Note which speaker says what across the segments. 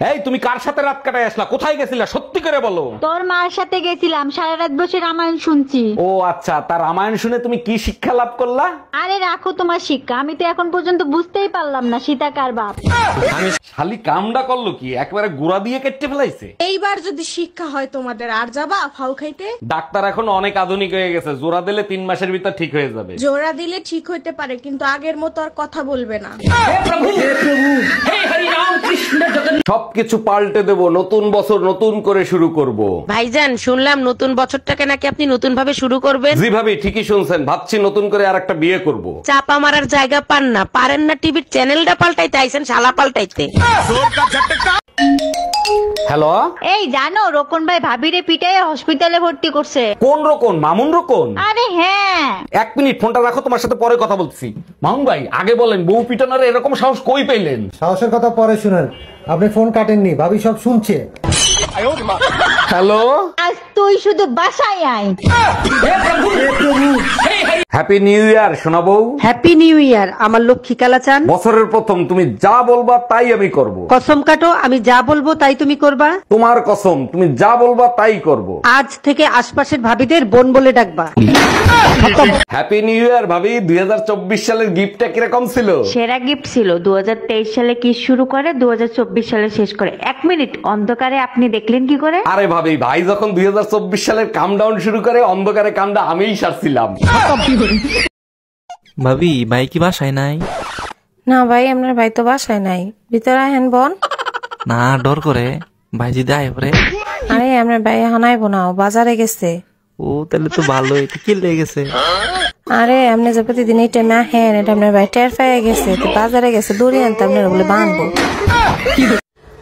Speaker 1: এই তুমি কার সাথে রাত কাটায় আসলা? কোথায় গেছিলা? সত্যি করে বলো।
Speaker 2: তোর মার সাথে গেছিলাম, সারা রাত বসে রামায়ণ শুনছি।
Speaker 1: ও আচ্ছা, তার রামায়ণ শুনে তুমি কি শিক্ষা লাভ করলা?
Speaker 2: আরে রাখো তোমার শিক্ষা, আমি তো এখন পর্যন্ত বুঝতেই পারলাম না সীতা কার বাপ।
Speaker 1: শালি কামডা করলো কি? একবারে গুড়া দিয়ে কেটে ফেলাইছে।
Speaker 3: এইবার যদি শিক্ষা হয় তোমাদের, আর যাবা ফাউ খাইতে?
Speaker 1: ডাক্তার এখন অনেক আধুনিক হয়ে গেছে, জোড়া দিলে 3 মাসের ভিতর ঠিক হয়ে যাবে।
Speaker 3: জোড়া দিলে ঠিক হইতে পারে, কিন্তু আগের মতো আর কথা বলবে না।
Speaker 1: সবকিছু পাল্টে দেব, নতুন বছর নতুন করে শুরু করব।
Speaker 4: ভাইজান, শুনলাম নতুন বছরটাকে নাকি আপনি নতুন ভাবে শুরু করবেন।
Speaker 1: জি ভাবি, ঠিকই শুনছেন, ভাবছি নতুন করে আর একটা বিয়ে করব।
Speaker 4: চাপা মারার জায়গা পান না, পারেন না টিভির চ্যানেলটা পাল্টাইতে, আইছেন শালা পাল্টাইতে।
Speaker 1: হ্যালো,
Speaker 2: এই জানো রোকন ভাই ভাবিরে পিটাই হসপিটালে ভর্তি করছে।
Speaker 1: কোন রকম? মামুন রকম?
Speaker 2: আরে হ্যাঁ।
Speaker 1: 1 মিনিট ফোনটা রাখো, তোমার সাথে পরে কথা বলছি। মামুন ভাই, আগে বলেন বউ পিটানোর এরকম সাহস কই পেলেন?
Speaker 5: সাহসের কথা পরে শুনেন, আপনি ফোন কাটেননি, ভাবি সব শুনছে।
Speaker 1: হ্যালো,
Speaker 2: আজ তুই শুধু বাসায় আয়।
Speaker 1: হ্যাপি নিউ ইয়ার সোনা বউ।
Speaker 4: হ্যাপি নিউ ইয়ার আমার লক্ষ্মী কালাচান।
Speaker 1: বছরের প্রথম, তুমি যা বলবা তাই আমি করব।
Speaker 4: কসম কাটো, আমি যা বলবো তাই তুমি করবা।
Speaker 1: তোমার কসম, তুমি যা বলবা তাই করব।
Speaker 4: আজ থেকে আশপাশের ভাবিদের বোন বলে ডাকবা।
Speaker 1: হ্যাপি নিউ ইয়ার ভাবি। 2024 সালের গিফটটা কিরকম ছিল?
Speaker 2: সেরা গিফট ছিল। 2023 সালে কি শুরু করে 2024 সালে শেষ করে। 1 মিনিট, অন্ধকারে আপনি দেখলেন কি করে?
Speaker 1: আরে ভাবি, ভাই যখন 2024 সালের কামডাউন শুরু করে, অন্ধকারে কামটা আমিই সারছিলাম।
Speaker 6: ভাবি, ভাই কি বাসায় নাই?
Speaker 7: না ভাই, আপনার ভাই তো বাসায় নাই, ভিতরে আহেন বোন।
Speaker 6: না, ডর করে ভাই যদি আয় পরে।
Speaker 7: আরে আপনার ভাই এখন আইবো না, ও বাজারে গেছে।
Speaker 6: ও তাহলে তো ভালোই, কি লেগে গেছে?
Speaker 7: আরে আপনি যে প্রতিদিন এই টাইমে আহেন, এটা আপনার ভাই টের পেয়ে গেছে, তো বাজারে গেছে, দূরে আনতে আপনার বলে বানবো।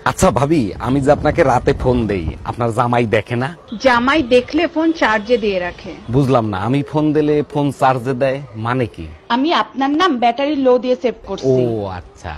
Speaker 1: আচ্ছা ভাবি, আমি যে আপনাকে রাতে ফোন দেই, আপনার জামাই দেখে না?
Speaker 3: জামাই দেখলে ফোন চার্জে দিয়ে রাখে।
Speaker 1: বুঝলাম না, আমি ফোন দিলে ফোন চার্জে দেয় মানে কি?
Speaker 3: আমি আপনার নাম ব্যাটারি লো দিয়ে সেভ করছি।
Speaker 1: ও আচ্ছা।